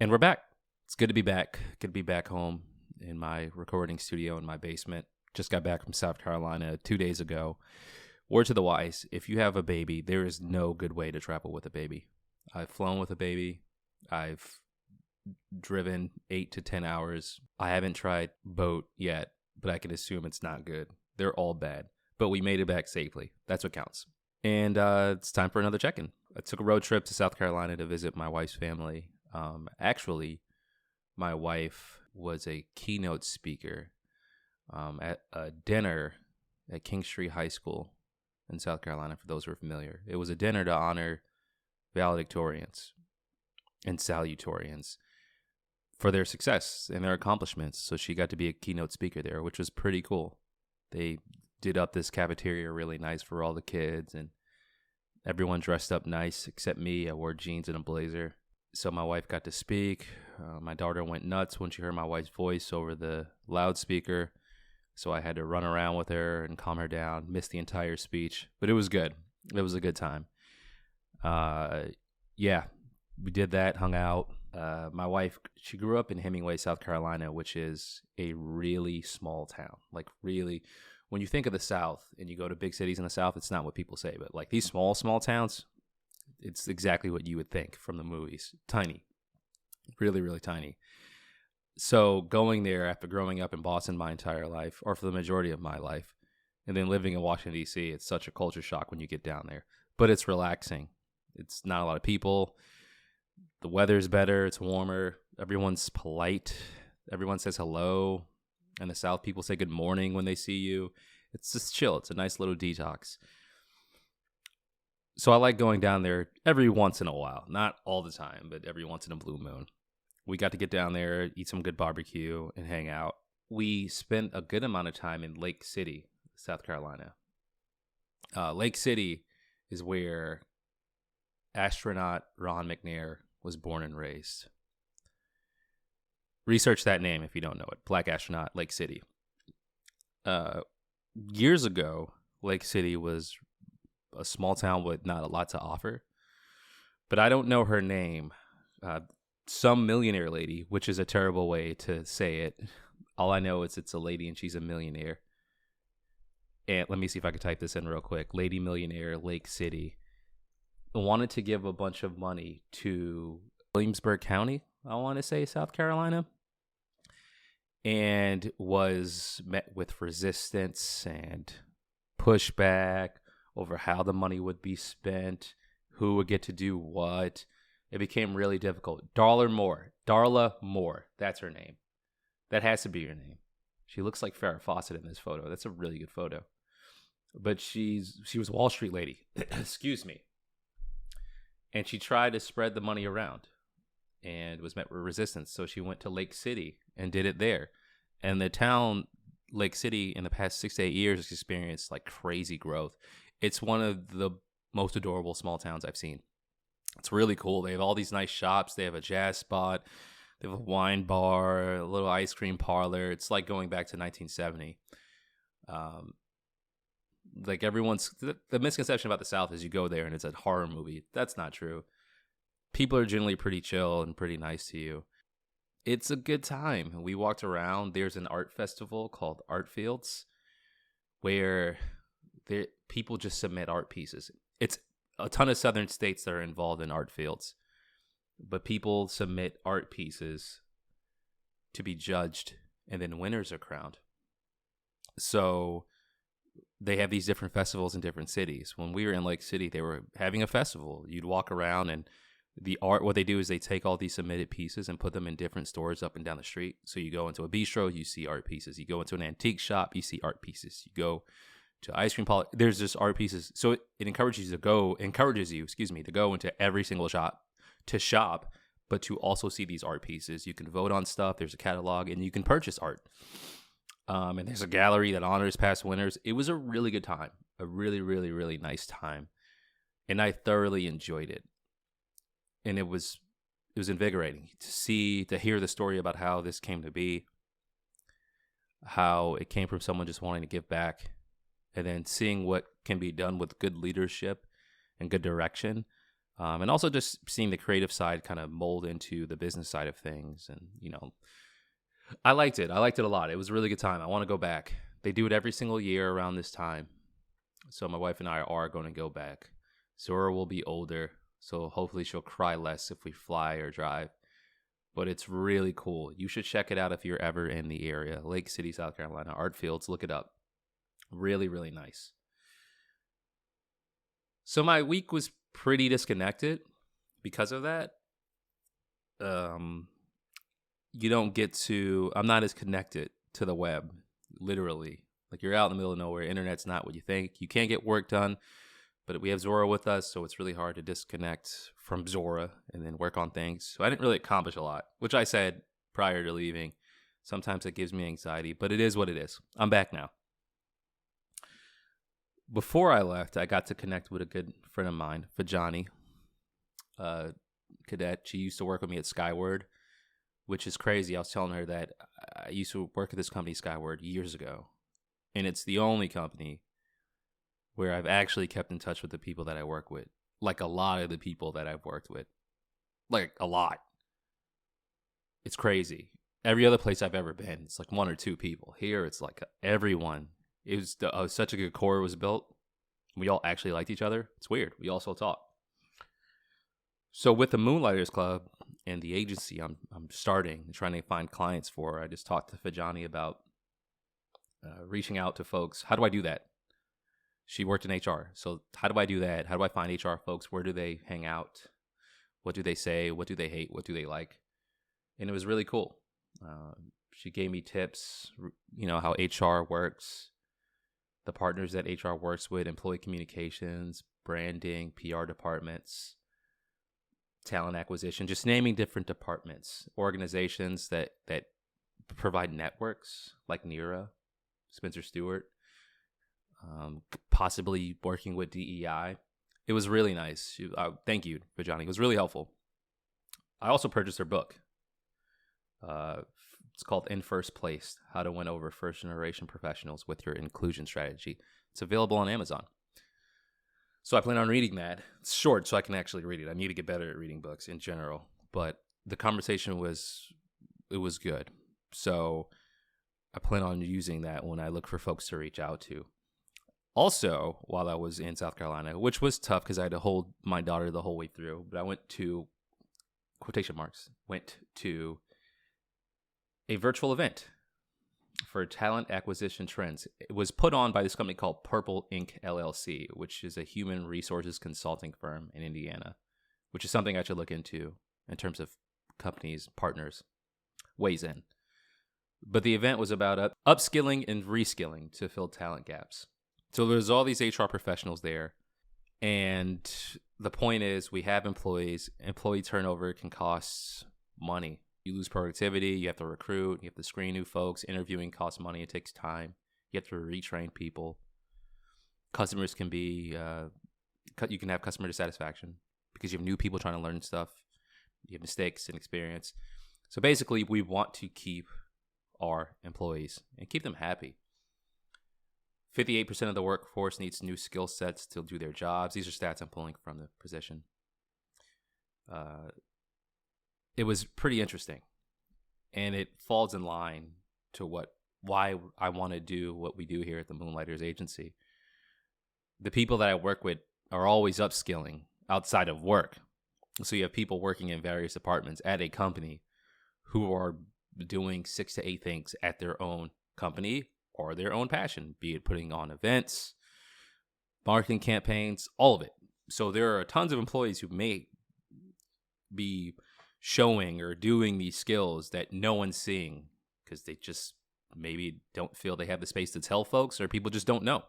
And we're back. It's good to be back. Good to be back home in my recording studio in my basement. Just got back from South Carolina 2 days ago. Word to the wise, if you have a baby, there is no good way to travel with a baby. I've flown with a baby. I've driven 8 to 10 hours. I haven't tried boat yet, but I can assume it's not good. They're all bad. But we made it back safely. That's what counts. And it's time for another check-in. I took a road trip to South Carolina to visit my wife's family. Actually, my wife was a keynote speaker at a dinner at King Street High School in South Carolina, for those who are familiar. It was a dinner to honor valedictorians and salutatorians for their success and their accomplishments. So she got to be a keynote speaker there, which was pretty cool. They did up this cafeteria really nice for all the kids, and everyone dressed up nice except me. I wore jeans and a blazer. So my wife got to speak. My daughter went nuts when she heard my wife's voice over the loudspeaker. So I had to run around with her and calm her down. Missed the entire speech, but it was good. It was a good time. Yeah, we did that, hung out. My wife, she grew up in Hemingway, South Carolina, which is a really small town. Like really, when you think of the South and you go to big cities in the South, it's not what people say. But like these small towns, it's exactly what you would think from the movies. Tiny, really, really tiny. So going there after growing up in Boston my entire life, or for the majority of my life, and then living in Washington, D.C., it's such a culture shock when you get down there. But it's relaxing. It's not a lot of people. The weather's better. It's warmer. Everyone's polite. Everyone says hello. In the South, people say good morning when they see you. It's just chill. It's a nice little detox. So I like going down there every once in a while. Not all the time, but every once in a blue moon. We got to get down there, eat some good barbecue, and hang out. We spent a good amount of time in Lake City, South Carolina. Lake City is where astronaut Ron McNair was born and raised. Research that name if you don't know it. Black astronaut, Lake City. Years ago, Lake City was a small town with not a lot to offer. But I don't know her name. Some millionaire lady, which is a terrible way to say it. All I know is it's a lady and she's a millionaire. And let me see if I can type this in real quick. Lady millionaire, Lake City. Wanted to give a bunch of money to Williamsburg County, I want to say, South Carolina. And was met with resistance and pushback over how the money would be spent, who would get to do what. It became really difficult. Darla Moore, that's her name. That has to be her name. She looks like Farrah Fawcett in this photo. That's a really good photo. But she was Wall Street lady. Excuse me. And she tried to spread the money around and was met with resistance. So she went to Lake City and did it there. And the town, Lake City, in the past 6 to 8 years has experienced like crazy growth. It's one of the most adorable small towns I've seen. It's really cool. They have all these nice shops. They have a jazz spot. They have a wine bar, a little ice cream parlor. It's like going back to 1970. Like the misconception about the South is you go there and it's a horror movie. That's not true. People are generally pretty chill and pretty nice to you. It's a good time. We walked around. There's an art festival called Art Fields where people just submit art pieces. It's a ton of southern states that are involved in art fields, but people submit art pieces to be judged, and then winners are crowned. So they have these different festivals in different cities. When we were in Lake City, they were having a festival. You'd walk around, and what they do is they take all these submitted pieces and put them in different stores up and down the street. So you go into a bistro, you see art pieces. You go into an antique shop, you see art pieces. You go to ice cream parlor, there's just art pieces. So it encourages you to go into every single shop to shop, but to also see these art pieces. You can vote on stuff. There's a catalog, and you can purchase art. And there's a gallery that honors past winners. It was a really good time, a really, really, really nice time, and I thoroughly enjoyed it. And it was invigorating to hear the story about how this came to be, how it came from someone just wanting to give back, and then seeing what can be done with good leadership and good direction. And also just seeing the creative side kind of mold into the business side of things. And, I liked it. I liked it a lot. It was a really good time. I want to go back. They do it every single year around this time. So my wife and I are going to go back. Zora will be older, so hopefully she'll cry less if we fly or drive. But it's really cool. You should check it out if you're ever in the area. Lake City, South Carolina, Art Fields. Look it up. Really, really nice. So my week was pretty disconnected because of that. I'm not as connected to the web, literally. Like, you're out in the middle of nowhere. Internet's not what you think. You can't get work done, but we have Zora with us, so it's really hard to disconnect from Zora and then work on things. So I didn't really accomplish a lot, which I said prior to leaving. Sometimes it gives me anxiety, but it is what it is. I'm back now. Before I left, I got to connect with a good friend of mine, Fajani, cadet. She used to work with me at Skyward, which is crazy. I was telling her that I used to work at this company, Skyward, years ago. And it's the only company where I've actually kept in touch with the people that I work with. Like, a lot of the people that I've worked with. Like, a lot. It's crazy. Every other place I've ever been, it's like one or two people. Here, it's like everyone. It was such a good core was built. We all actually liked each other. It's weird. We also talk. So with the Moonlighters Club and the agency I'm starting, trying to find clients for, I just talked to Fajani about reaching out to folks. How do I do that? She worked in HR. So how do I do that? How do I find HR folks? Where do they hang out? What do they say? What do they hate? What do they like? And it was really cool. She gave me tips, how HR works, the partners that HR works with, employee communications, branding, PR departments, talent acquisition, just naming different departments, organizations that provide networks like NERA, Spencer Stewart, possibly working with DEI. It was really nice. Thank you, Vajani. It was really helpful. I also purchased her book. It's called In First Place, How to Win Over First Generation Professionals with Your Inclusion Strategy. It's available on Amazon. So I plan on reading that. It's short, so I can actually read it. I need to get better at reading books in general. But the conversation was good. So I plan on using that when I look for folks to reach out to. Also, while I was in South Carolina, which was tough because I had to hold my daughter the whole way through, but I went to, quotation marks, a virtual event for talent acquisition trends. It was put on by this company called Purple Inc. LLC, which is a human resources consulting firm in Indiana, which is something I should look into in terms of companies, partners, ways in. But the event was about upskilling and reskilling to fill talent gaps. So there's all these HR professionals there. And the point is, we have employees. Employee turnover can cost money. You lose productivity, you have to recruit, you have to screen new folks. Interviewing costs money, it takes time. You have to retrain people. Customers can be, you can have customer dissatisfaction because you have new people trying to learn stuff. You have mistakes and experience. So basically, we want to keep our employees and keep them happy. 58% of the workforce needs new skill sets to do their jobs. These are stats I'm pulling from the position. It was pretty interesting, and it falls in line to why I want to do what we do here at the Moonlighters Agency. The people that I work with are always upskilling outside of work. So you have people working in various departments at a company who are doing 6 to 8 things at their own company or their own passion, be it putting on events, marketing campaigns, all of it. So there are tons of employees who may be showing or doing these skills that no one's seeing because they just maybe don't feel they have the space to tell folks, or people just don't know.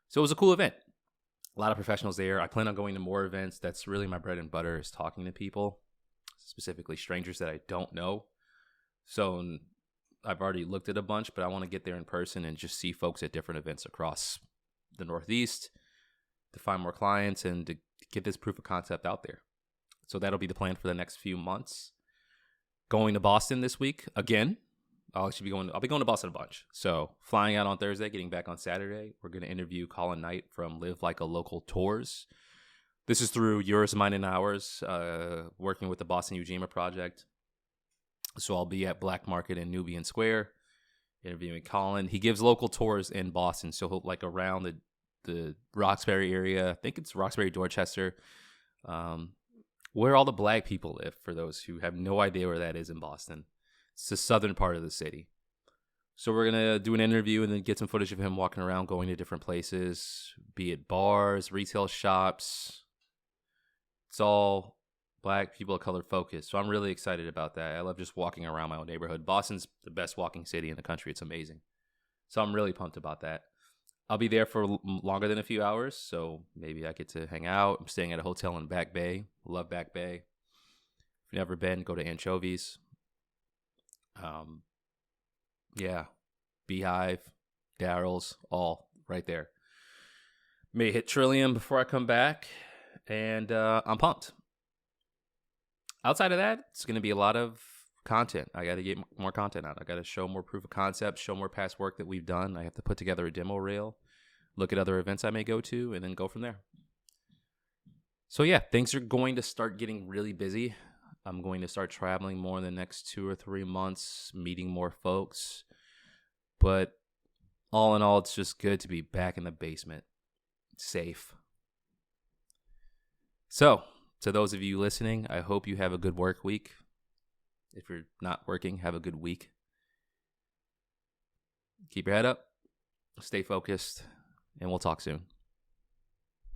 So it was a cool event. A lot of professionals there. I plan on going to more events. That's really my bread and butter, is talking to people, specifically strangers that I don't know. So I've already looked at a bunch, but I want to get there in person and just see folks at different events across the Northeast to find more clients and to get this proof of concept out there. So that'll be the plan for the next few months. Going to Boston this week again. I'll be going to Boston a bunch. So flying out on Thursday, getting back on Saturday. We're going to interview Colin Knight from Live Like a Local Tours. This is through Yours, Mine, and Ours, working with the Boston Ujima Project. So I'll be at Black Market in Nubian Square, interviewing Colin. He gives local tours in Boston, so he'll like around the Roxbury area. I think it's Roxbury, Dorchester, where all the black people live, for those who have no idea where that is in Boston. It's the southern part of the city. So we're going to do an interview and then get some footage of him walking around, going to different places, be it bars, retail shops. It's all black people of color focused. So I'm really excited about that. I love just walking around my own neighborhood. Boston's the best walking city in the country. It's amazing. So I'm really pumped about that. I'll be there for longer than a few hours, so maybe I get to hang out. I'm staying at a hotel in Back Bay. Love Back Bay. If you've never been, go to Anchovies. Yeah, Beehive, Daryl's, all right there. May hit Trillium before I come back, and I'm pumped. Outside of that, it's going to be a lot of content. I got to get more content out. I got to show more proof of concept, show more past work that we've done. I have to put together a demo reel, look at other events I may go to, and then go from there. So yeah, things are going to start getting really busy. I'm going to start traveling more in the next 2 or 3 months, meeting more folks. But all in all, it's just good to be back in the basement, safe. So, to those of you listening, I hope you have a good work week. If you're not working, have a good week. Keep your head up, stay focused, and we'll talk soon.